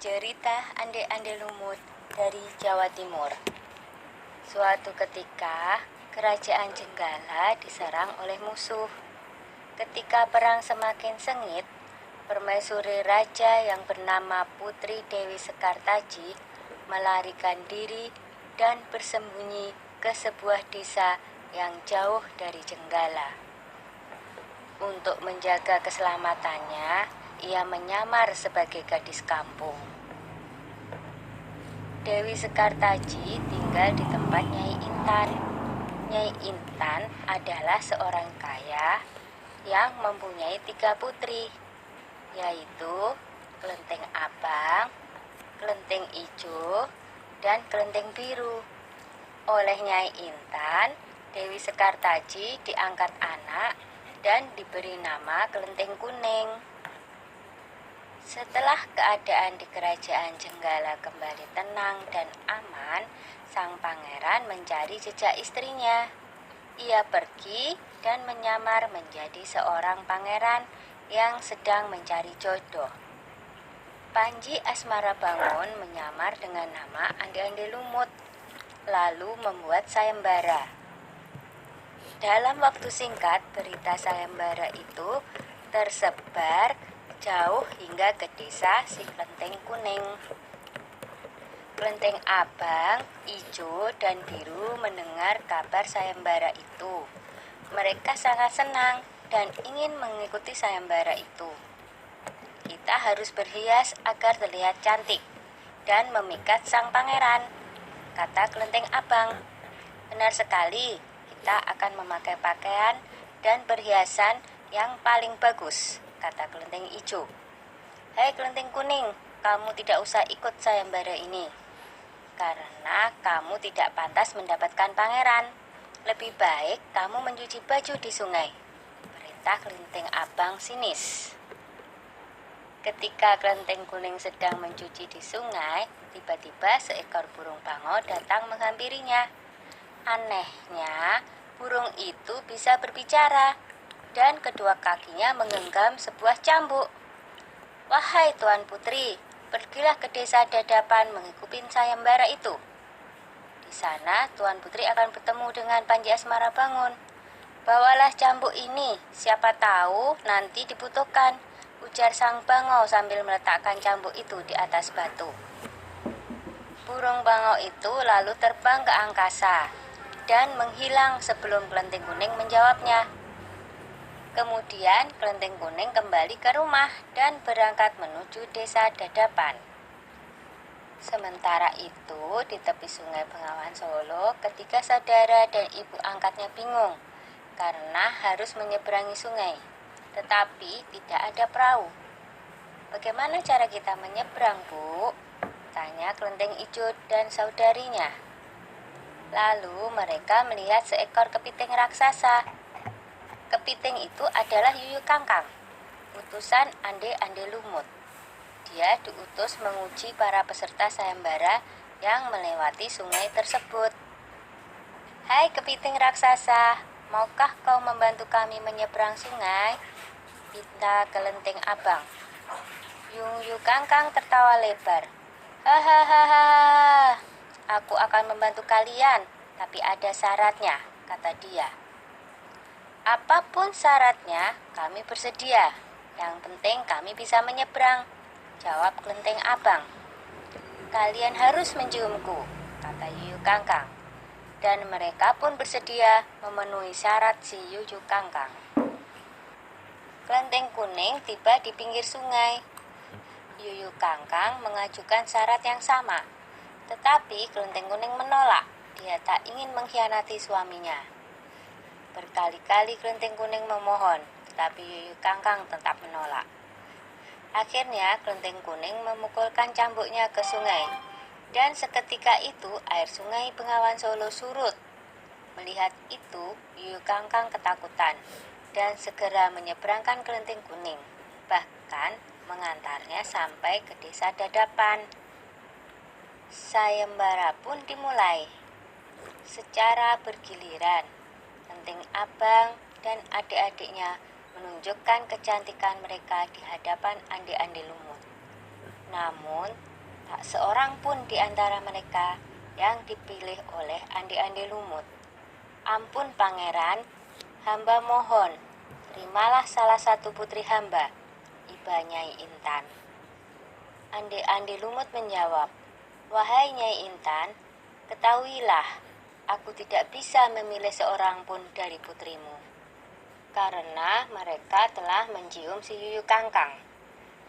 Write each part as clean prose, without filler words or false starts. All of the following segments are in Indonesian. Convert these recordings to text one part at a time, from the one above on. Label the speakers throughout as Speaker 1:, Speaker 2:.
Speaker 1: Cerita Ande-Ande Lumut dari Jawa Timur. Suatu ketika, kerajaan Jenggala diserang oleh musuh. Ketika perang semakin sengit, permaisuri raja yang bernama Putri Dewi Sekartaji melarikan diri dan bersembunyi ke sebuah desa yang jauh dari Jenggala. Untuk menjaga keselamatannya, ia menyamar sebagai gadis kampung. Dewi Sekartaji tinggal di tempat Nyai Intan. Nyai Intan adalah seorang kaya yang mempunyai 3 putri, yaitu Kelenteng Abang, Kelenteng Ijo, dan Kelenteng Biru. Oleh Nyai Intan, Dewi Sekartaji diangkat anak dan diberi nama Kelenteng Kuning. Setelah keadaan di kerajaan Jenggala kembali tenang dan aman, sang pangeran mencari jejak istrinya. Ia pergi dan menyamar menjadi seorang pangeran yang sedang mencari jodoh. Panji Asmarabangun menyamar dengan nama Ande-Ande Lumut, lalu membuat sayembara. Dalam waktu singkat, berita sayembara itu tersebar jauh hingga ke desa si Kelenteng Kuning. Kelenteng Abang, Ijo, dan Biru mendengar kabar sayembara itu. Mereka sangat senang dan ingin mengikuti sayembara itu. Kita harus berhias agar terlihat cantik dan memikat sang pangeran, kata Kelenteng Abang. Benar sekali, kita akan memakai pakaian dan perhiasan yang paling bagus, kata Kelenteng Ijo. Hei Kelenteng Kuning, kamu tidak usah ikut sayembara ini, karena kamu tidak pantas mendapatkan pangeran. Lebih baik kamu mencuci baju di sungai, perintah Kelenteng Abang sinis. Ketika Kelenteng Kuning sedang mencuci di sungai, tiba-tiba seekor burung bangau datang menghampirinya. Anehnya, burung itu bisa berbicara dan kedua kakinya menggenggam sebuah cambuk. Wahai Tuan Putri, pergilah ke desa Dadapan mengikuti sayembara itu. Di sana Tuan Putri akan bertemu dengan Panji Asmarabangun. Bawalah cambuk ini, siapa tahu nanti dibutuhkan, ujar sang bangau sambil meletakkan cambuk itu di atas batu. Burung bangau itu lalu terbang ke angkasa dan menghilang sebelum Kelenteng Kuning menjawabnya. Kemudian Kelenteng Kuning kembali ke rumah dan berangkat menuju desa Dadapan. Sementara itu, di tepi sungai Bengawan Solo, ketiga saudara dan ibu angkatnya bingung karena harus menyeberangi sungai, tetapi tidak ada perahu. Bagaimana cara kita menyeberang, Bu? Tanya Kelenteng Ijo dan saudarinya. Lalu mereka melihat seekor kepiting raksasa. Kepiting itu adalah Yuyu Kangkang, utusan Ande-Ande Lumut. Dia diutus menguji para peserta sayembara yang melewati sungai tersebut. Hai kepiting raksasa, maukah kau membantu kami menyeberang sungai? Pinta Kelenteng Abang. Yuyu Kangkang tertawa lebar. Hahaha, aku akan membantu kalian, tapi ada syaratnya, kata dia. Apapun syaratnya, kami bersedia. Yang penting kami bisa menyeberang, jawab Kelenteng Abang. Kalian harus menciumku, kata Yuyu Kangkang. Dan mereka pun bersedia memenuhi syarat si Yuyu Kangkang. Kelenteng Kuning tiba di pinggir sungai. Yuyu Kangkang mengajukan syarat yang sama, tetapi Kelenteng Kuning menolak. Dia tak ingin mengkhianati suaminya. Berkali-kali Kelenteng Kuning memohon, tetapi Yuyu Kangkang tetap menolak. Akhirnya Kelenteng Kuning memukulkan cambuknya ke sungai, dan seketika itu air sungai Bengawan Solo surut. Melihat itu, Yuyu Kangkang ketakutan dan segera menyeberangkan Kelenteng Kuning, bahkan mengantarnya sampai ke desa Dadapan. Sayembara pun dimulai. Secara bergiliran, Kelenteng Abang dan adik-adiknya menunjukkan kecantikan mereka di hadapan Ande-Ande Lumut. Namun, Tak seorang pun di antara mereka yang dipilih oleh Andi-Andi Lumut. Ampun pangeran, hamba mohon, terimalah salah satu putri hamba, iba Nyai Intan. Andi-Andi Lumut menjawab, wahai Nyai Intan, ketahuilah, aku tidak bisa memilih seorang pun dari putrimu, karena mereka telah mencium si Yuyu Kangkang.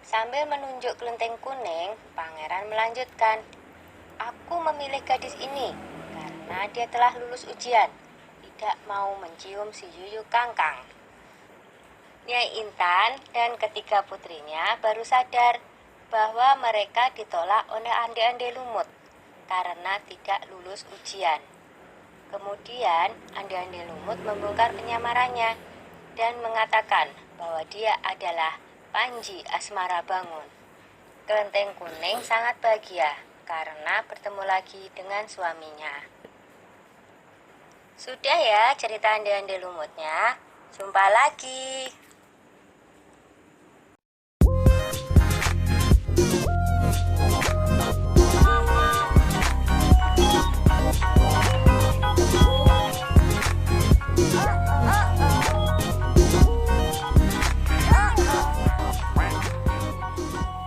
Speaker 1: Sambil menunjuk kelenteng kuning, pangeran melanjutkan, aku memilih gadis ini karena dia telah lulus ujian, tidak mau mencium si Yuyu Kangkang. Nyai Intan dan ketiga putrinya baru sadar bahwa mereka ditolak oleh Andi-Andi Lumut karena tidak lulus ujian. Kemudian Andi-Andi Lumut membongkar penyamarannya dan mengatakan bahwa dia adalah Panji Asmara Bangun. Kelenteng kuning sangat bahagia karena bertemu lagi dengan suaminya. Sudah ya cerita Andi-Andi Lumutnya. Jumpa lagi.